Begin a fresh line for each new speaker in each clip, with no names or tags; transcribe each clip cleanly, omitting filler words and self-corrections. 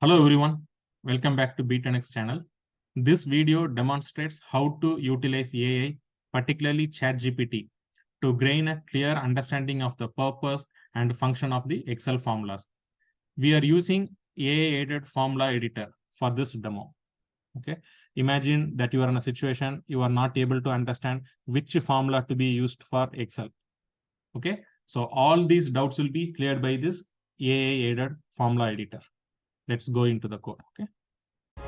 Hello everyone, welcome back to Be10x channel. This video demonstrates how to utilize AI, particularly ChatGPT, to gain a clear understanding of the purpose and function of the Excel formulas. We are using AI-aided formula editor for this demo. Okay, imagine that you are in a situation you are not able to understand which formula to be used for Excel. Okay, so all these doubts will be cleared by this AI-aided formula editor. Let's go into the code. Okay.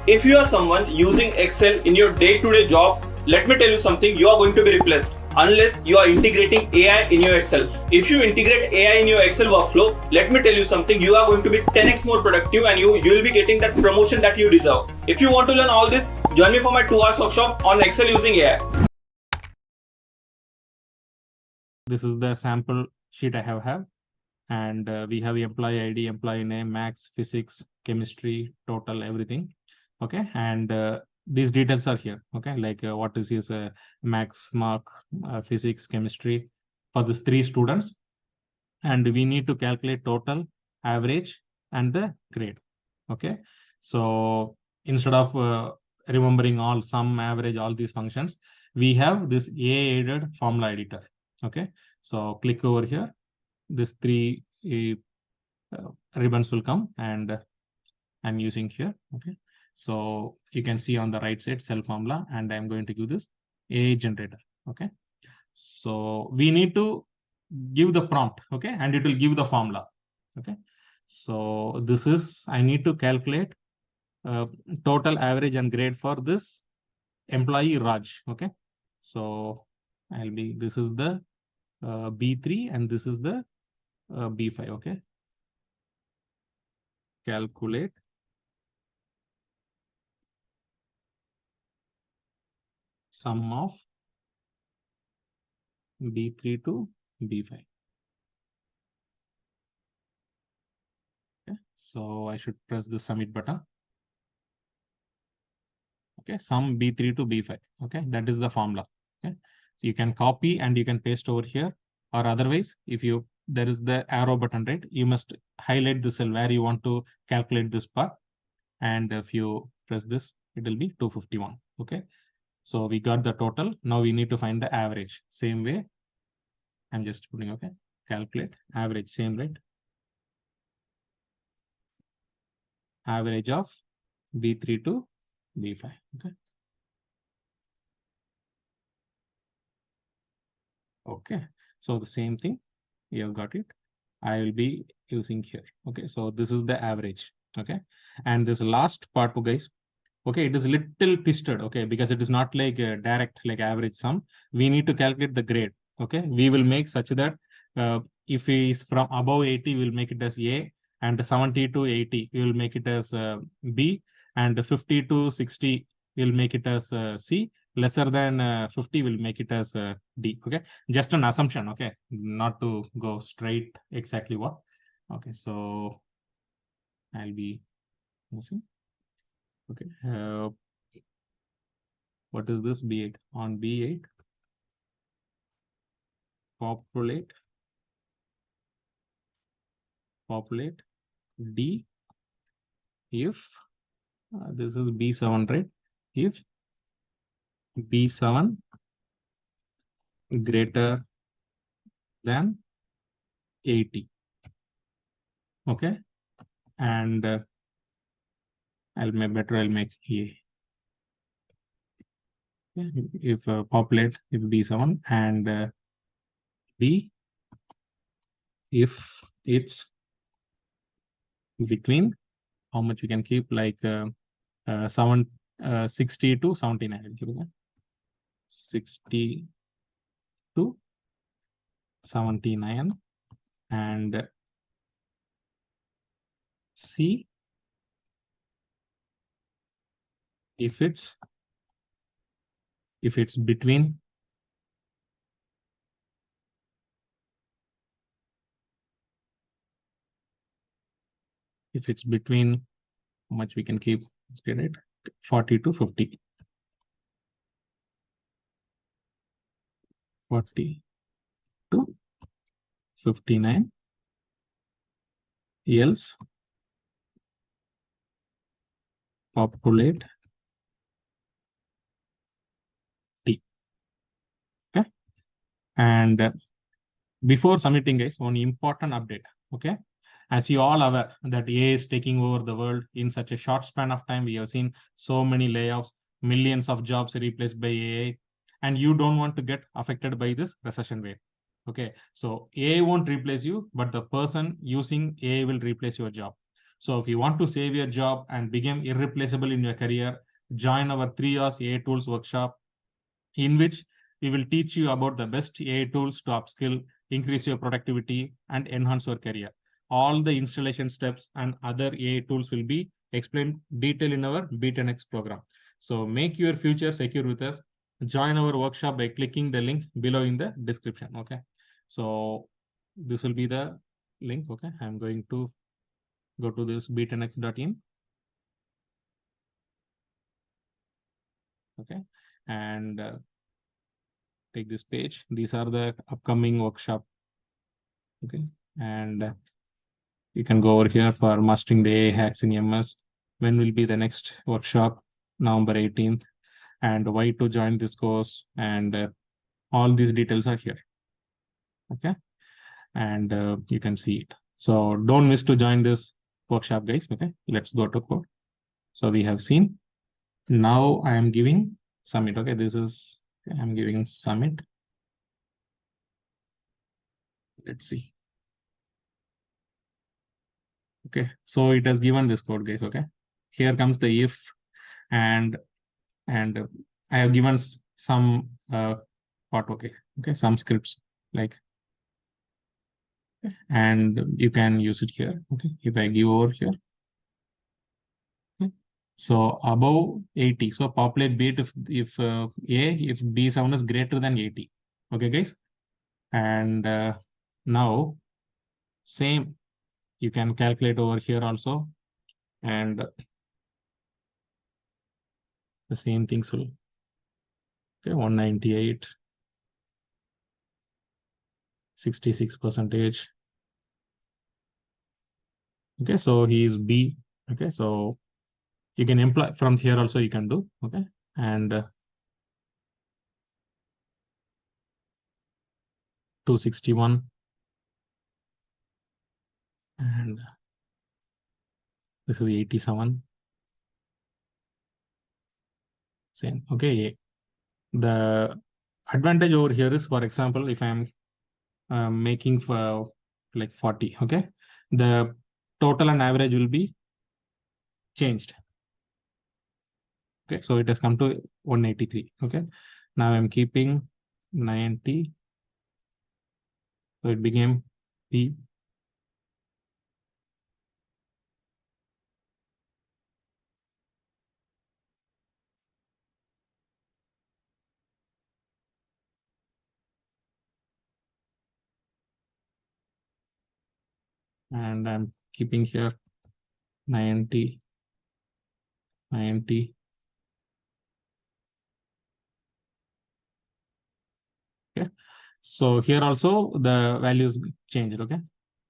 If you are someone using Excel in your day-to-day job, let me tell you something, you are going to be replaced unless you are integrating AI in your Excel. If you integrate AI in your Excel workflow, let me tell you something, you are going to be 10x more productive and you will be getting that promotion that you deserve. If you want to learn all this, join me for my 2 hours workshop on Excel using AI.
This is the sample sheet I have. And we have employee ID, employee name, max, physics, chemistry, total, everything. Okay, and these details are here. Okay, like what is his max mark, physics, chemistry for these 3 students, and we need to calculate total, average, and the grade. Okay, so instead of remembering all sum, average, all these functions, we have this AI-aided formula editor. Okay, so click over here. This 3 ribbons will come, and I'm using here. Okay, so you can see on the right side cell formula, and I'm going to give this AI generator. Okay, so we need to give the prompt. Okay, and it will give the formula. Okay, so this is, I need to calculate total, average, and grade for this employee Raj. Okay, so this is the B3 and this is the B5. Okay, calculate sum of B3 to B5. Okay, so I should press the submit button. Okay, sum B3 to B5. Okay, that is the formula. Okay, you can copy and you can paste over here, or otherwise, if there is the arrow button, right, you must highlight the cell where you want to calculate this part, and if you press this, it will be 251. Okay, so we got the total. Now we need to find the average. Same way, I'm just putting, okay, calculate average, same, right? Average of B3 to B5. Okay. Okay, so the same thing, you have got it. I will be using here. Okay, so this is the average. Okay, and this last part, guys, okay, it is little twisted. Okay, because it is not like a direct like average sum. We need to calculate the grade. Okay, we will make such that if he is from above 80, we'll make it as A, and 70 to 80, we will make it as B, and 50 to 60, we'll make it as C. Lesser than 50, we'll make it as D. Okay, just an assumption. Okay, not to go straight exactly what. Okay, so I'll be using. Okay, what is this? B8. On B8, populate D if this is B7, right? If B7 greater than 80. Okay, and I'll make A. Okay. If populate if B7 and B if it's between, how much you can keep, like 60 to 79. 60 to 79, and C if it's between how much we can keep, get it, 40 to 50. 40 to 59, else populate T. Okay. And before submitting, guys, one important update. Okay. As you all aware that AI is taking over the world in such a short span of time, we have seen so many layoffs, millions of jobs replaced by AI, and you don't want to get affected by this recession wave. Okay, so AI won't replace you, but the person using AI will replace your job. So if you want to save your job and become irreplaceable in your career, join our 3 hours AI tools workshop, in which we will teach you about the best AI tools to upskill, increase your productivity, and enhance your career. All the installation steps and other AI tools will be explained detail in our Be10x program. So make your future secure with us. Join our workshop by clicking the link below in the description. Okay. So this will be the link. Okay. I'm going to go to this be10x.in. Okay. And take this page. These are the upcoming workshop. Okay. And you can go over here for mastering the AI hacks in MS. When will be the next workshop? November 18th. And why to join this course? And all these details are here. Okay. And you can see it. So don't miss to join this workshop, guys. Okay. Let's go to code. So we have seen. Now I am giving submit. Okay. This is, I'm giving submit. Let's see. Okay. So it has given this code, guys. Okay. Here comes the if, and I have given some part. Okay. Some scripts like, and you can use it here. Okay. If I give over here. Okay. So above 80. So populate B if B7 is greater than 80. Okay, guys. And now same, you can calculate over here also, and the same things will. Okay, 198, 66%. Okay, so he is B. Okay, so you can employ from here also, you can do. Okay, and 261, and this is 87. Same. Okay, the advantage over here is, for example, if I'm making for like 40, okay, the total and average will be changed. Okay, so it has come to 183. Okay, now I'm keeping 90, so it became B. And I'm keeping here 90, 90. Okay, so here also the values changed. Okay,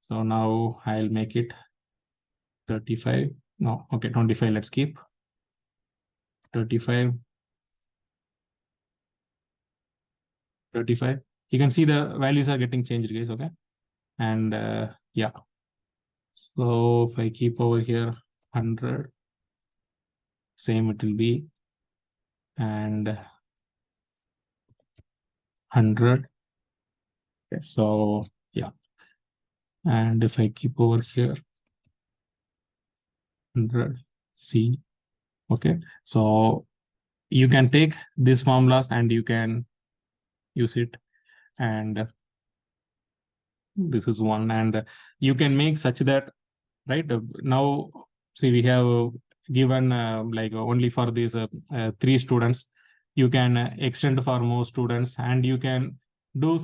so now I'll make it 35. No, okay, 25. Let's keep 35, 35. You can see the values are getting changed, guys. Okay, and yeah. So if I keep over here 100, same it will be, and 100. Okay, so yeah, and if I keep over here 100 C. Okay, so you can take these formulas and you can use it, and this is one, and you can make such that, right, now see we have given like only for these 3 students. You can extend for more students, and you can do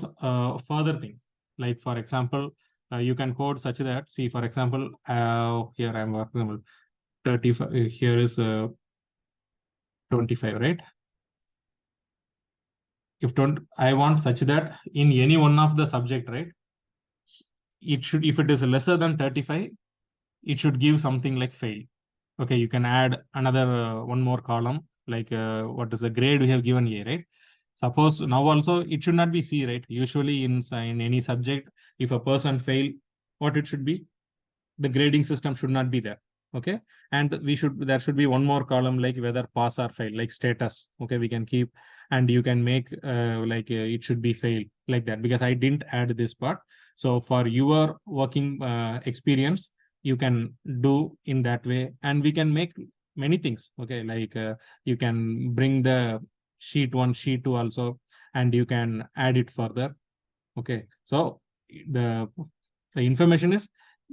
further thing, like for example you can code such that, see for example here I'm working 35, here is 25, right? If don't, I want such that in any one of the subject, right, it should, if it is lesser than 35, it should give something like fail. Okay, you can add another one more column, like what is the grade we have given here, right? Suppose now also it should not be C, right? Usually in any subject, if a person fail, what it should be? The grading system should not be there. Okay, and there should be one more column, like whether pass or fail, like status. Okay, we can keep, and you can make it should be fail, like that, because I didn't add this part. So for your working experience, you can do in that way, and we can make many things. Okay, like you can bring the sheet 1, sheet 2 also, and you can add it further. Okay, so the information is,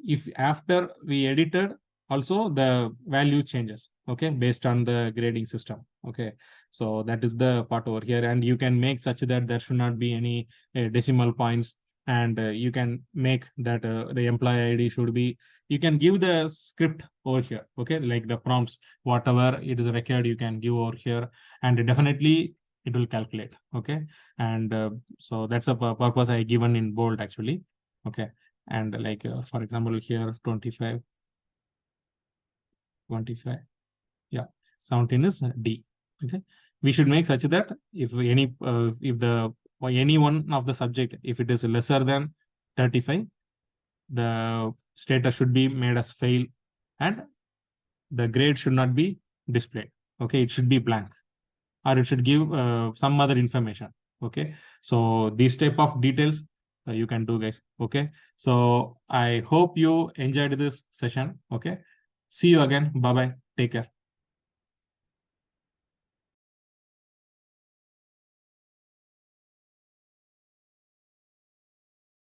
if after we edited, also the value changes, okay, based on the grading system. Okay, so that is the part over here, and you can make such that there should not be any decimal points, and you can make that the employee ID should be, you can give the script over here. Okay, like the prompts, whatever it is required, you can give over here, and definitely it will calculate. Okay, and so that's a purpose I given in bold actually. Okay, and like for example here 25, yeah, 17 is D. Okay, we should make such that if any one of the subject, if it is lesser than 35, the status should be made as fail, and the grade should not be displayed. Okay, it should be blank, or it should give some other information. Okay, so these type of details you can do, guys. Okay, so I hope you enjoyed this session. Okay, see you again. Bye bye, take care.